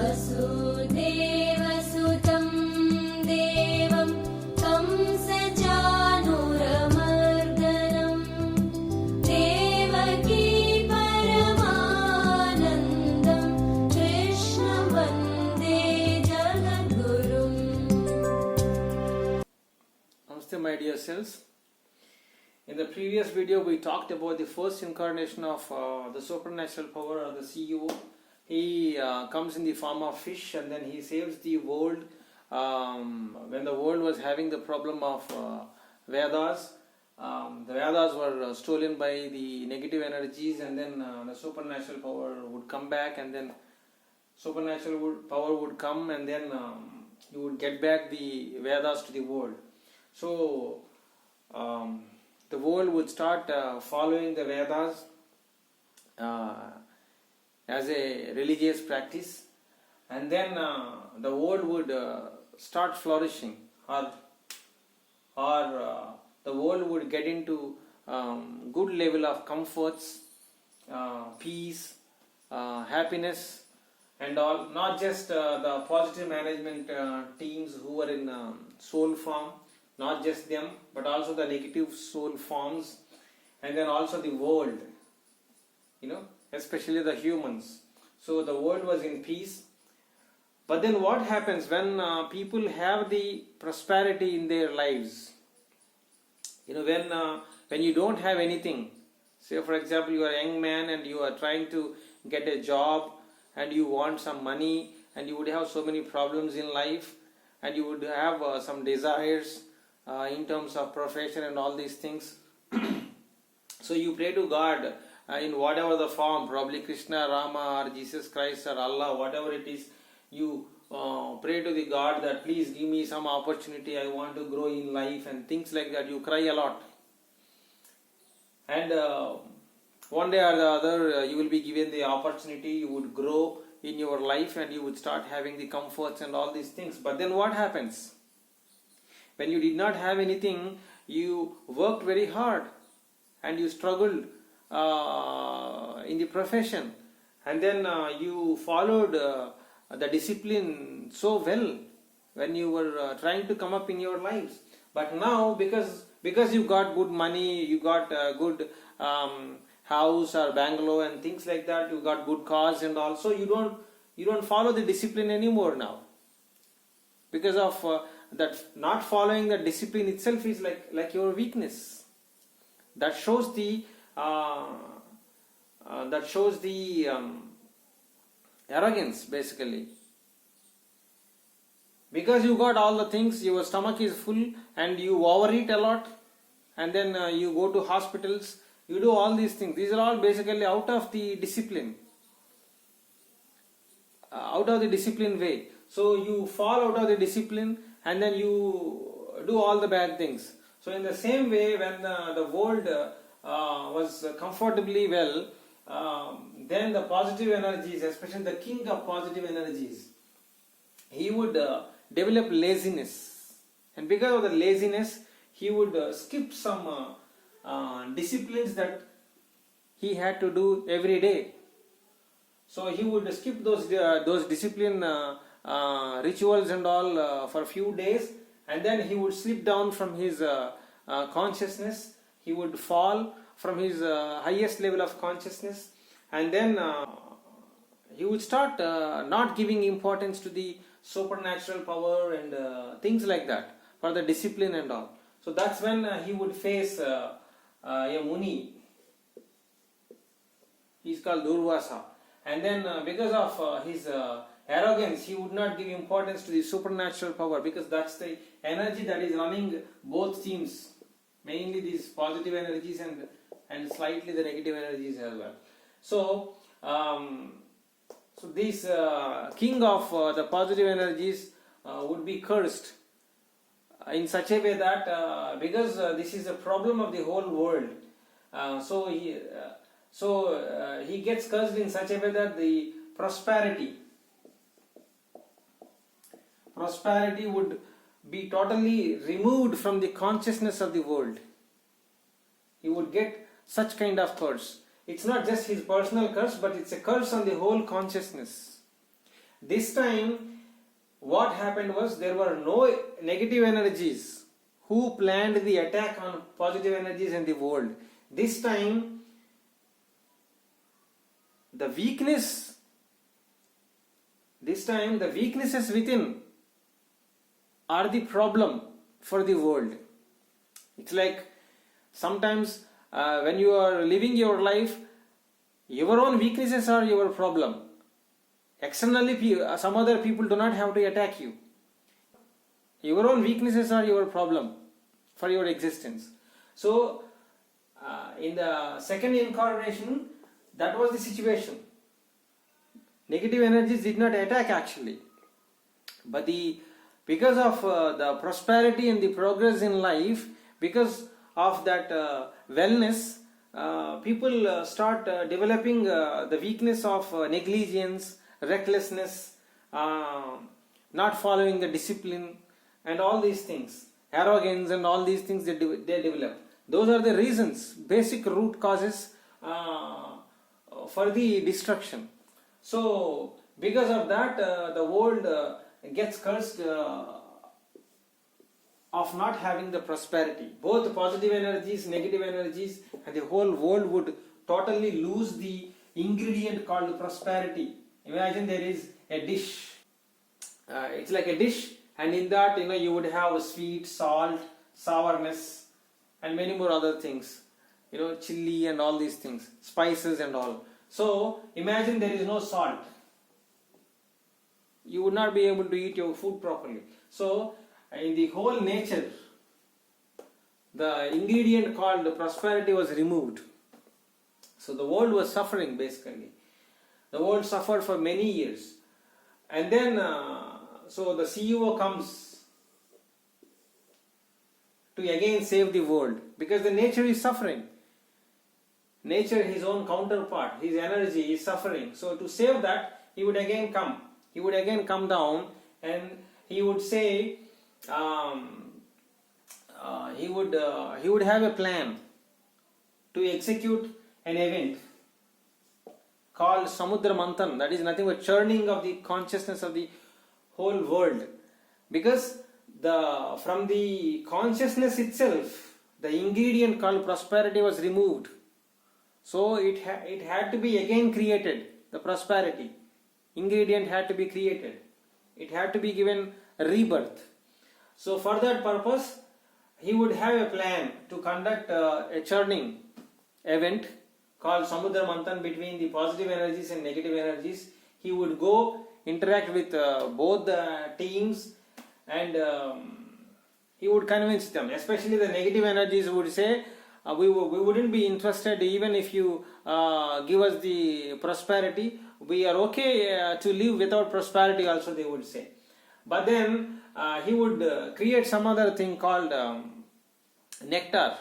वसुदेवसुतं देवं कंसचाणूरमर्दनं देवकी परमानन्दं कृष्णं वन्दे जगद्गुरुम्. Namaste, my dear selves. In the previous video, we talked about the first incarnation of the supernatural power or the CEO. He comes in the form of fish and then he saves the world when the world was having the problem of Vedas. The Vedas were stolen by the negative energies, and then the supernatural power would come back, and then supernatural power would come, and then you would get back the Vedas to the world. So the world would start following the Vedas as a religious practice, and then the world would start flourishing, or the world would get into good level of comforts, peace, happiness and all. Not just the positive management teams who were in soul form, not just them, but also the negative soul forms, and then also the world, especially the humans. So the world was in peace. But then what happens when people have the prosperity in their lives? When you don't have anything, say for example you are a young man and you are trying to get a job and you want some money, and you would have so many problems in life, and you would have some desires in terms of profession and all these things. So you pray to God in whatever the form, probably Krishna, Rama or Jesus Christ or Allah, whatever it is. You pray to the God that please give me some opportunity, I want to grow in life and things like that. You cry a lot, and one day or the other you will be given the opportunity, you would grow in your life and you would start having the comforts and all these things. But then what happens? When you did not have anything, you worked very hard and you struggled in the profession, and then you followed the discipline so well when you were trying to come up in your lives. But now because you got good money, you got a good house or bungalow and things like that, you got good cars and also you don't follow the discipline anymore now. Because of that, not following the discipline itself is like your weakness. That shows the arrogance basically. Because you got all the things, your stomach is full and you overeat a lot, and then you go to hospitals, you do all these things. These are all basically out of the discipline, out of the discipline way. So you fall out of the discipline and then you do all the bad things. So in the same way, when the world was comfortably well, then the positive energies, especially the king of positive energies, he would develop laziness, and because of the laziness he would skip some disciplines that he had to do every day. So he would skip those discipline rituals and all for a few days, and then he would slip down from his consciousness. He would fall from his highest level of consciousness, and then he would start not giving importance to the supernatural power and things like that, for the discipline and all. So that's when he would face a Muni. He's called Durvasa. And then because of his arrogance, he would not give importance to the supernatural power, because that's the energy that is running both teams, mainly these positive energies and slightly the negative energies as well. So this king of the positive energies would be cursed in such a way that because this is a problem of the whole world, so he gets cursed in such a way that the prosperity would be totally removed from the consciousness of the world. He would get such kind of curse. It's not just his personal curse, but it's a curse on the whole consciousness. This time, what happened was there were no negative energies who planned the attack on positive energies in the world. This time, the weaknesses within are the problem for the world. It's like sometimes when you are living your life, your own weaknesses are your problem. Externally, some other people do not have to attack you. Your own weaknesses are your problem for your existence. So, in the second incarnation, that was the situation. Negative energies did not attack actually, but because of the prosperity and the progress in life, because of that wellness, people start developing the weakness of negligence, recklessness, not following the discipline, and all these things, arrogance, and all these things they develop. Those are the reasons, basic root causes for the destruction. So, because of that, the world gets cursed of not having the prosperity. Both positive energies, negative energies, and the whole world would totally lose the ingredient called prosperity. Imagine there is a dish. It's like a dish, and in that you would have sweet, salt, sourness, and many more other things. Chili and all these things, spices and all. So imagine there is no salt. You would not be able to eat your food properly. So in the whole nature, the ingredient called prosperity was removed. So the world was suffering basically. The world suffered for many years. And then, so the CEO comes to again save the world, because the nature is suffering. Nature, his own counterpart, his energy is suffering. So to save that, he would again come. He would again come down, and he would say, he would have a plan to execute an event called Samudra Manthan. That is nothing but churning of the consciousness of the whole world. Because from the consciousness itself, the ingredient called prosperity was removed. So it had to be again created. The prosperity ingredient had to be created. It had to be given a rebirth. So for that purpose, he would have a plan to conduct a churning event called Samudra Manthan between the positive energies and negative energies. He would go interact with both the teams, and he would convince them. Especially the negative energies would say, we wouldn't be interested even if you give us the prosperity. We are okay to live without prosperity also, they would say. But then he would create some other thing called nectar.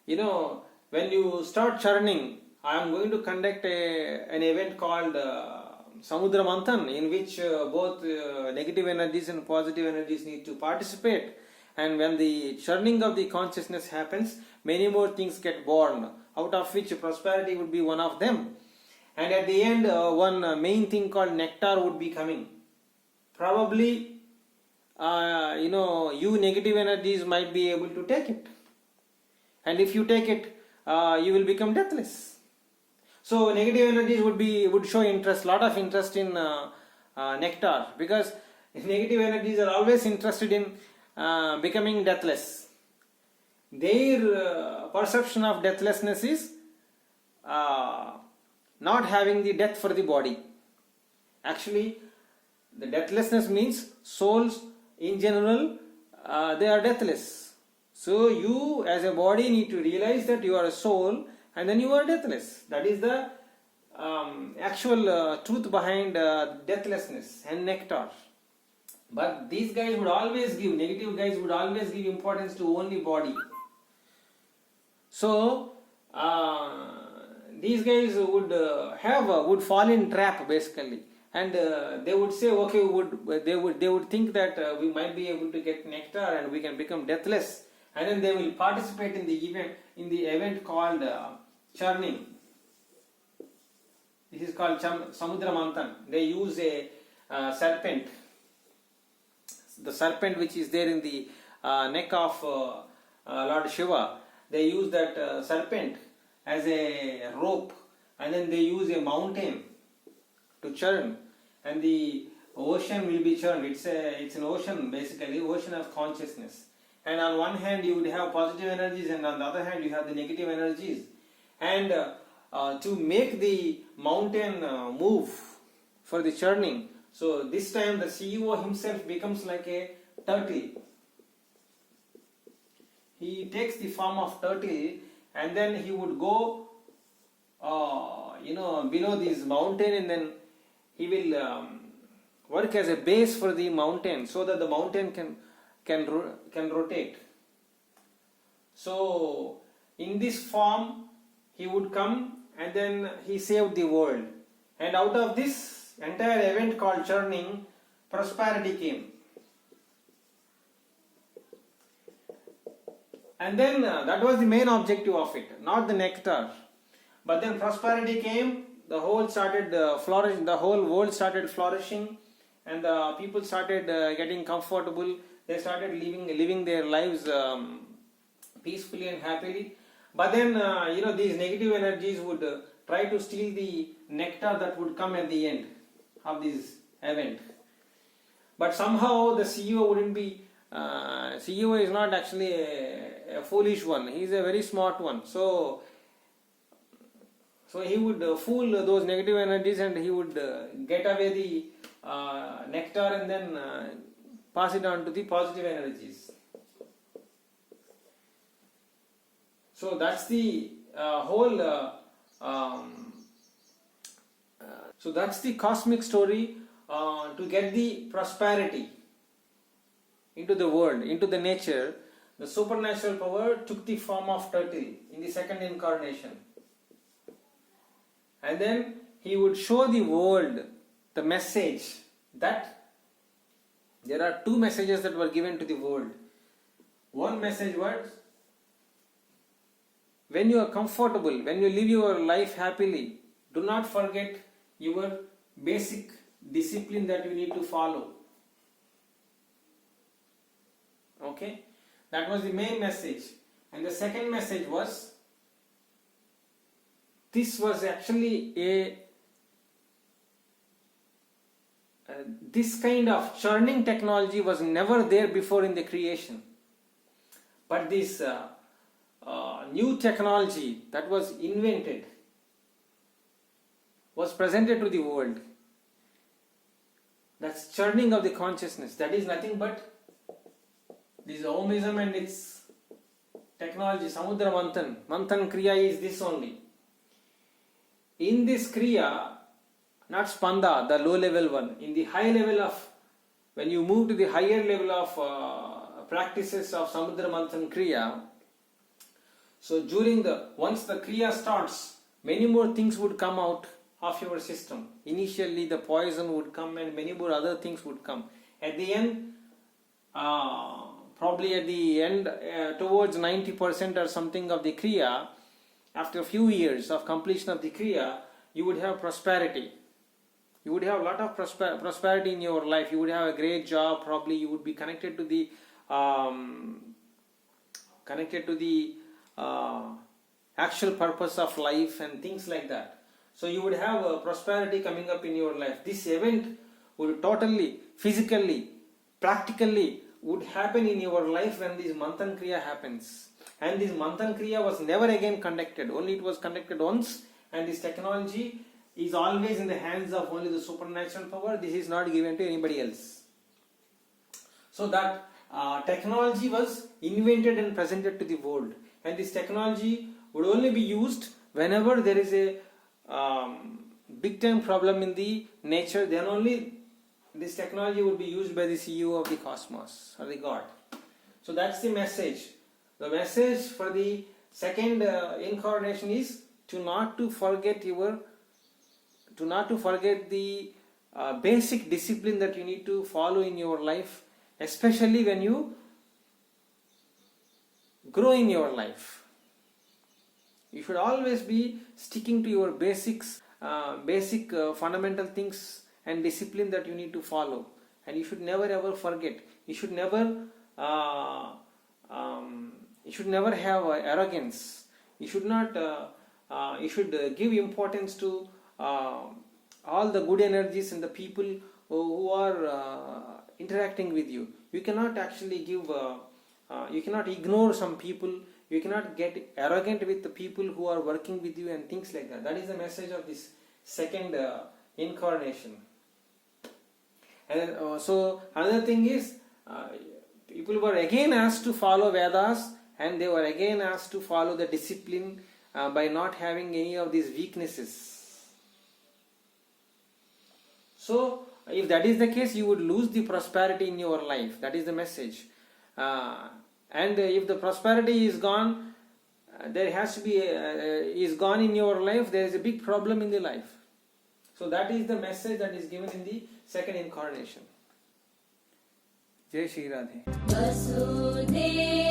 When you start churning, I am going to conduct an event called Samudra Manthan, in which both negative energies and positive energies need to participate. And when the churning of the consciousness happens, many more things get born, out of which prosperity would be one of them. And at the end, one main thing called nectar would be coming. Probably, you negative energies might be able to take it. And if you take it, you will become deathless. So negative energies would show interest, lot of interest in nectar, because negative energies are always interested in becoming deathless. Their perception of deathlessness is not having the death for the body. Actually, the deathlessness means souls in general, they are deathless. So you as a body need to realize that you are a soul, and then you are deathless. That is the actual truth behind deathlessness and nectar. But these guys would always give, negative guys would always give importance to only body. So these guys would fall in trap basically, and they would say, okay, they would think that we might be able to get nectar and we can become deathless, and then they will participate in the event called churning. This is called Samudra Manthan. They use a serpent. The serpent which is there in the neck of Lord Shiva, they use that serpent as a rope, and then they use a mountain to churn, and the ocean will be churned. It's an ocean, basically ocean of consciousness. And on one hand you would have positive energies, and on the other hand you have the negative energies. And to make the mountain move for the churning, so this time the CEO himself becomes like a turtle. He takes the form of turtle, and then he would go below this mountain, and then he will work as a base for the mountain, so that the mountain can rotate. So in this form he would come, and then he saved the world. And out of this entire event called churning, prosperity came. And then that was the main objective of it, not the nectar. But then prosperity came, the whole started flourishing, the whole world started flourishing, and the people started getting comfortable. They started living their lives peacefully and happily. But then these negative energies would try to steal the nectar that would come at the end of this event. But somehow the CEO wouldn't be. CEO is not actually a foolish one. He is a very smart one. So he would fool those negative energies, and he would get away the nectar, and then pass it on to the positive energies. So that's the so that's the cosmic story to get the prosperity into the world, into the nature. The supernatural power took the form of turtle in the second incarnation, and then he would show the world the message that there are two messages that were given to the world. One message was, when you are comfortable, when you live your life happily, do not forget your basic discipline that you need to follow. Okay? That was the main message. And the second message was, this was actually this kind of churning technology was never there before in the creation. But this new technology that was invented was presented to the world. That's churning of the consciousness. That is nothing but this Omism and its technology, Samudra Manthan. Manthan Kriya is this only. In this Kriya, not Spanda, the low level one, in the high level of, when you move to the higher level of practices of Samudra Manthan Kriya, so once the Kriya starts, many more things would come out of your system. Initially the poison would come, and many more other things would come. At the end, probably at the end, towards 90% or something of the Kriya, after a few years of completion of the Kriya, you would have prosperity. You would have a lot of prosperity in your life. You would have a great job. Probably you would be connected to the actual purpose of life and things like that. So you would have prosperity coming up in your life. This event would totally, physically, practically would happen in your life when this Manthan Kriya happens. And this Manthan Kriya was never again conducted. Only it was conducted once, and this technology is always in the hands of only the supernatural power. This is not given to anybody else. So that technology was invented and presented to the world, and this technology would only be used whenever there is a big time problem in the nature. Then only this technology would be used by the CEO of the cosmos or the God. So that's the message. The message for the second incarnation is not to forget the basic discipline that you need to follow in your life, especially when you grow in your life. You should always be sticking to your basic fundamental things and discipline that you need to follow, and you should never ever forget. You should never have arrogance. You should not. You should give importance to all the good energies and the people who are interacting with you. You cannot actually give. You cannot ignore some people. You cannot get arrogant with the people who are working with you and things like that. That is the message of this second incarnation. And so another thing is, people were again asked to follow Vedas, and they were again asked to follow the discipline by not having any of these weaknesses. So if that is the case, you would lose the prosperity in your life. That is the message. And if the prosperity is gone, there has to be is gone in your life, there is a big problem in the life. So that is the message that is given in the second incarnation. Jai Shri Radhe. Vasudeva